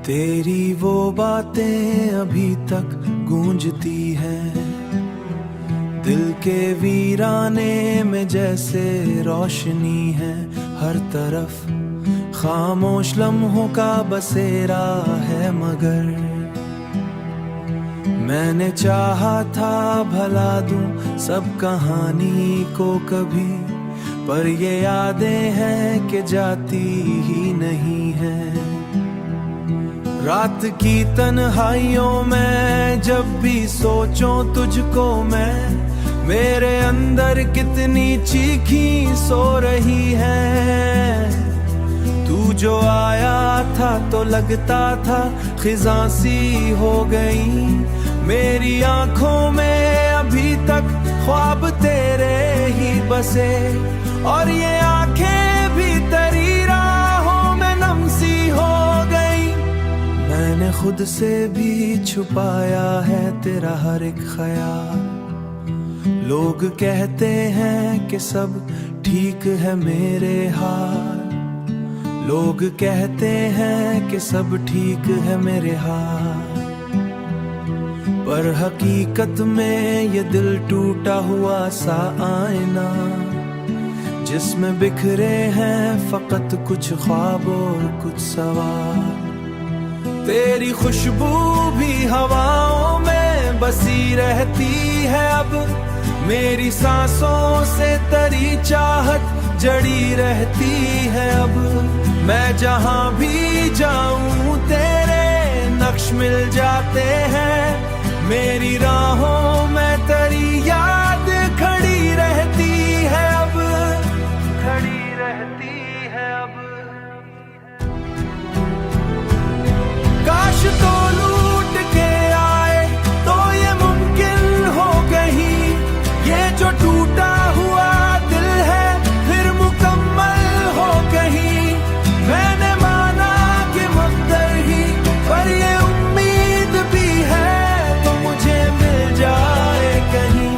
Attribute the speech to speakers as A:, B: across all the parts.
A: तेरी वो बातें अभी तक गूंजती हैं दिल के वीराने में, जैसे रोशनी है हर तरफ। खामोश लम्हों का बसेरा है मगर मैंने चाहा था भला दूं सब कहानी को कभी, पर ये यादें हैं कि जाती ही नहीं है। रात की तन्हाइयों में जब भी सोचूं तुझको मैं, मेरे अंदर कितनी चीखी सो रही है। तू जो आया था तो लगता था खिज़ां सी हो गई, मेरी आंखों में अभी तक ख्वाब तेरे ही बसे, और ये आंखें भी तेरी राहों में नम सी हो गई। मैंने खुद से भी छुपाया है तेरा हर एक ख्याल। लोग कहते हैं कि सब ठीक है मेरे हाल, लोग कहते हैं कि सब ठीक है मेरे हाल, पर हकीकत में ये दिल टूटा हुआ सा आईना, जिसमें बिखरे हैं फकत कुछ ख्वाब और कुछ सवाल। तेरी खुशबू भी हवाओं में बसी रहती है अब, मेरी सांसों से तेरी चाहत जड़ी रहती है अब। मैं जहां भी जाऊं तेरे नक्श मिल जाते हैं, मेरी राहों में तेरी याद खड़ी रहती है अब, खड़ी रहती है अब। काश तो लूट के आए तो ये मुमकिन हो कहीं, ये जो टूटा हुआ दिल है फिर मुकम्मल हो कहीं। मैंने माना कि मकदर ही, पर ये उम्मीद भी है तो मुझे मिल जाए कहीं।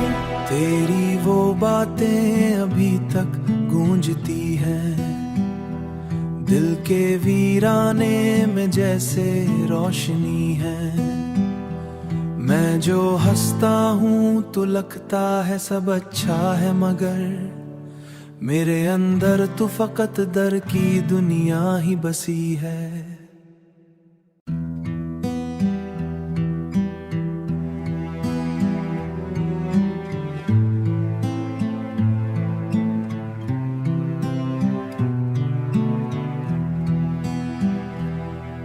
A: तेरी वो बातें अभी तक गूंजती हैं दिल के वीराने में, जैसे रोशनी है। मैं जो हंसता हूँ तो लगता है सब अच्छा है, मगर मेरे अंदर तो फकत दर की दुनिया ही बसी है।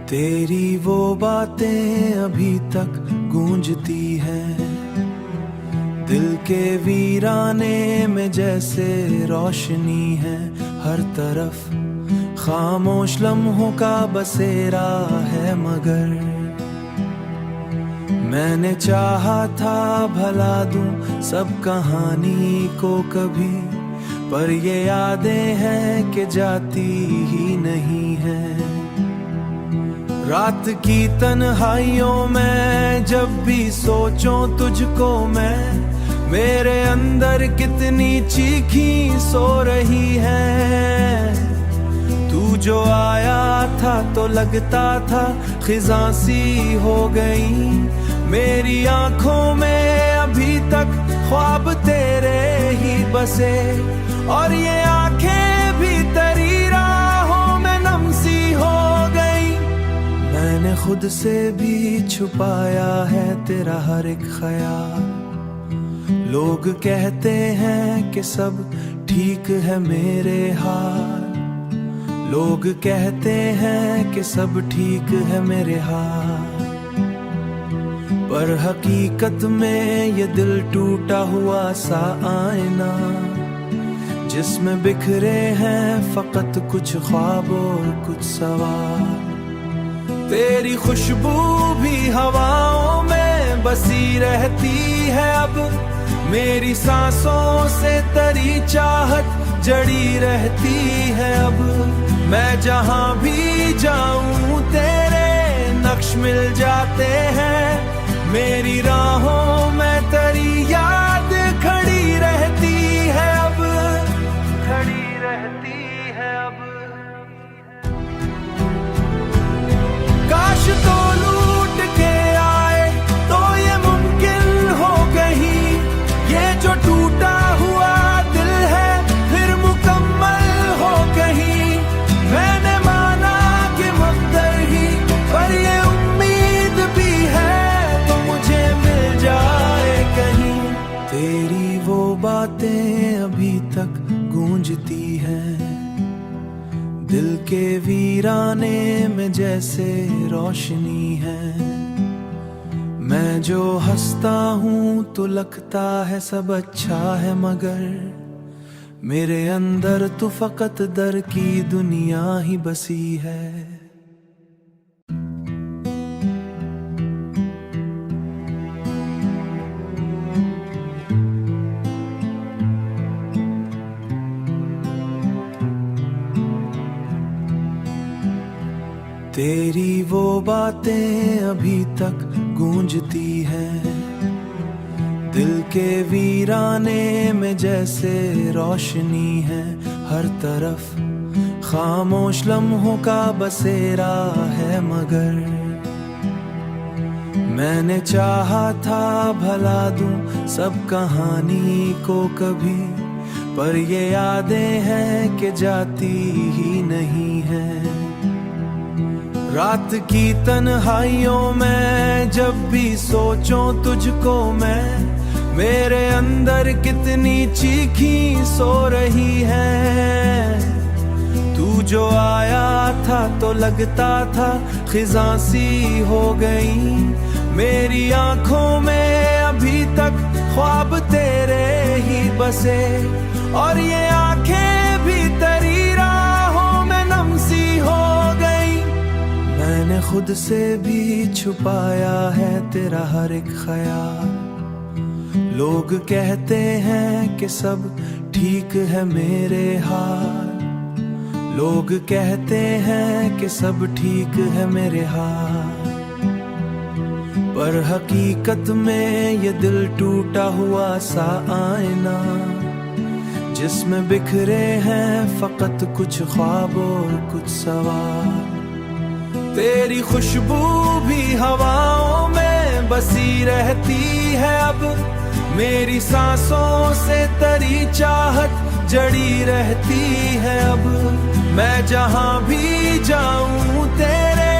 A: तेरी वो बातें अभी तक गूंजती हैं दिल के वीराने में, जैसे रोशनी है हर तरफ। खामोश लम्हों का बसेरा है मगर मैंने चाहा था भला दूं सब कहानी को कभी, पर ये यादें हैं कि जाती ही नहीं है। रात की तन्हाइयों में जब भी सोचूं तुझको मैं, मेरे अंदर कितनी चीखी सो रही है। तू जो आया था तो लगता था खिज़ां सी हो गई, मेरी आंखों में अभी तक ख्वाब तेरे ही बसे, और ये आंखें भी तेरी राहों में नम सी हो गई। मैंने खुद से भी छुपाया है तेरा हर एक ख्याल। लोग कहते हैं कि सब ठीक है मेरे हाल, लोग कहते हैं कि सब ठीक है मेरे हाल, पर हकीकत में ये दिल टूटा हुआ सा आईना, जिसमें बिखरे हैं फकत कुछ ख्वाब और कुछ सवाल। तेरी खुशबू भी हवाओं में बसी रहती है अब, मेरी सांसों से तेरी चाहत जड़ी रहती है अब। मैं जहां भी जाऊं तेरे नक्श मिल जाते हैं, मेरी राहों में तेरी याद खड़ी रहती है अब, खड़ी रहती है अब। काश गूंजती है। दिल के वीराने में जैसे रोशनी है। मैं जो हंसता हूँ तो लगता है सब अच्छा है, मगर मेरे अंदर तो फकत दर की दुनिया ही बसी है। तेरी वो बातें अभी तक गूंजती हैं। दिल के वीराने में जैसे रोशनी है। हर तरफ खामोश लम्हों का बसेरा है, मगर मैंने चाहा था भला दूं सब कहानी को कभी, पर ये यादें हैं कि जाती ही नहीं है। रात की तन्हाइयों में जब भी सोचूं तुझको मैं, मेरे अंदर कितनी चीखी सो रही है। तू जो आया था तो लगता था खिज़ां सी हो गई। मेरी आंखों में अभी तक ख्वाब तेरे ही बसे, और ये आंखें भी तेरी राहों में नम सी हो गई। मैंने खुद से भी छुपाया है तेरा हर एक ख्याल। लोग कहते हैं कि सब ठीक है मेरे हाल। लोग कहते हैं कि सब ठीक है मेरे हाल, पर हकीकत में ये दिल टूटा हुआ सा आईना, जिसमें बिखरे हैं फकत कुछ ख्वाब और कुछ सवाल। तेरी खुशबू भी हवाओं में बसी रहती है अब, मेरी सांसों से तेरी चाहत जड़ी रहती है अब। मैं जहां भी जाऊं तेरे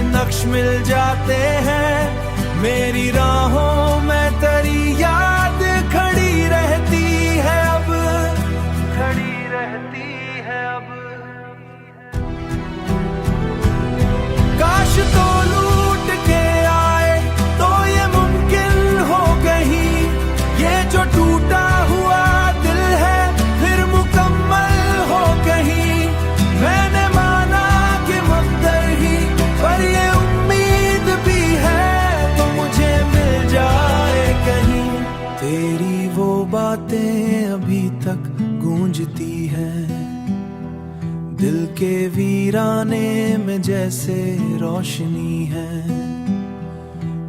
A: नक्श मिल जाते हैं। मेरी राहों में तेरी याद खड़ी रहती है अब, खड़ी रहती है अब। काश तो लूट के आए तो ये मुमकिन हो कहीं, ये जो टूटा हुआ दिल है फिर मुकम्मल हो कहीं। मैंने माना कि मकदर ही, पर ये उम्मीद भी है तो मुझे मिल जाए कहीं। तेरी वो बातें अभी तक गूंजती हैं। दिल के वीराने में जैसे रोशनी है।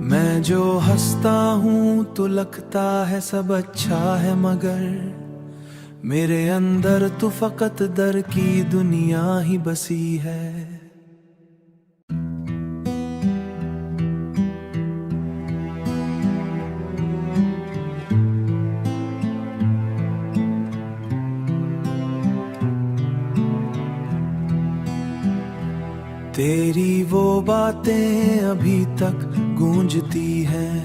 A: मैं जो हंसता हूँ तो लगता है सब अच्छा है, मगर मेरे अंदर तो फकत दर की दुनिया ही बसी है। तेरी वो बातें अभी तक गूंजती हैं।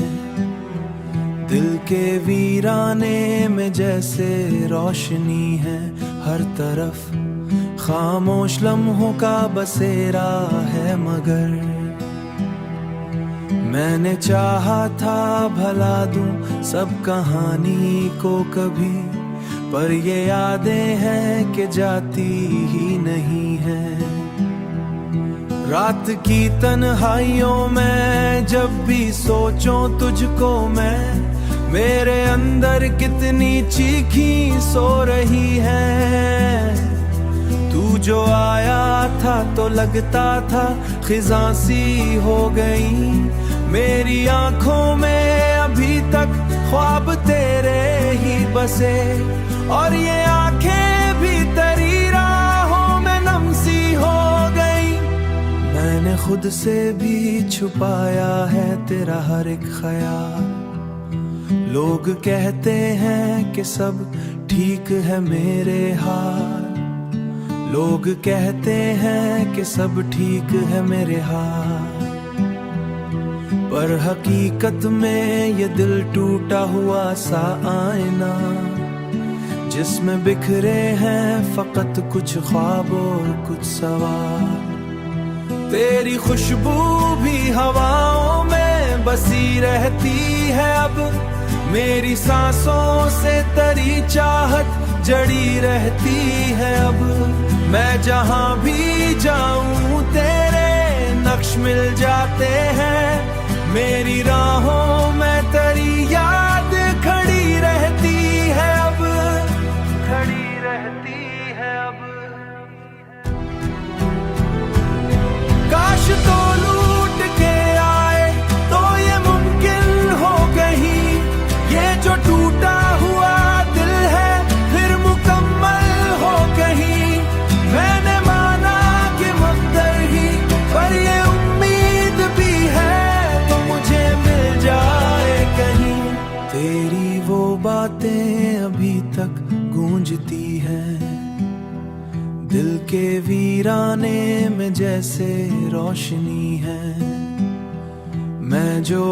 A: दिल के वीराने में जैसे रोशनी है। हर तरफ खामोश लम्हों का बसेरा है, मगर मैंने चाहा था भला दूं सब कहानी को कभी, पर ये यादें हैं कि जाती ही नहीं है। रात की तन्हाइयों में जब भी सोचूं तुझको मैं, मेरे अंदर कितनी चीखी सो रही है। तू जो आया था तो लगता था खिज़ां सी हो गई। मेरी आंखों में अभी तक ख्वाब तेरे ही बसे, और ये आंखें भी तेरी राहों में नम सी हो गई। मैंने खुद से भी छुपाया है तेरा हर एक ख्याल। लोग कहते हैं कि सब ठीक है मेरे हाल। लोग कहते हैं कि सब ठीक है मेरे हाल, पर हकीकत में ये दिल टूटा हुआ सा आईना, जिसमें बिखरे हैं फकत कुछ ख्वाब और कुछ सवाल। तेरी खुशबू भी हवाओं में बसी रहती है अब, मेरी सांसों से तेरी चाहत जड़ी रहती है अब। मैं जहां भी जाऊं तेरे नक्श मिल जाते हैं, मेरी राहों में तेरी याद खड़ी रहती है अब, खड़ी रहती है अब। काश तो लूट के आए तो ये मुमकिन हो कहीं, ये जो टूटा हुआ दिल है फिर मुकम्मल हो कहीं। मैंने माना कि मुक़द्दर ही, पर ये उम्मीद भी है तो मुझे मिल जाए कहीं। तेरी वो बातें अभी तक गूंजती हैं दिल के वीराने में जैसे रोशनी है। मैं जो